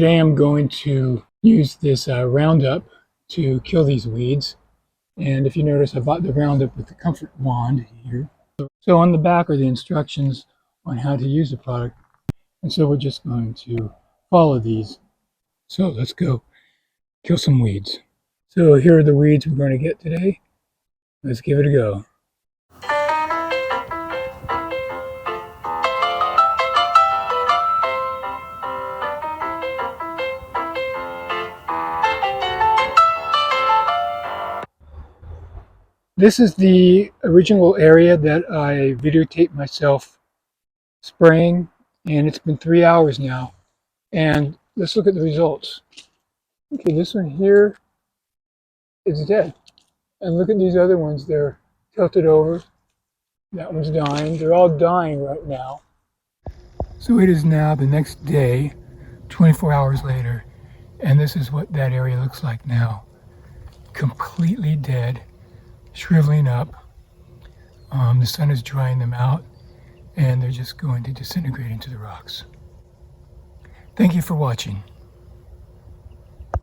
Today I'm going to use this Roundup to kill these weeds. And if you notice, I bought the Roundup with the comfort wand here. So on the back are the instructions on how to use the product. And so we're just going to follow these. So let's go kill some weeds. So here are the weeds we're going to get today. Let's give it a go. This is the original area that I videotaped myself spraying, and it's been 3 hours now. And let's look at the results. Okay, this one here is dead. And look at these other ones, they're tilted over. That one's dying. They're all dying right now. So it is now the next day, 24 hours later, and this is what that area looks like now. Completely dead, shriveling up. The sun is drying them out, and they're just going to disintegrate into the rocks. Thank you for watching.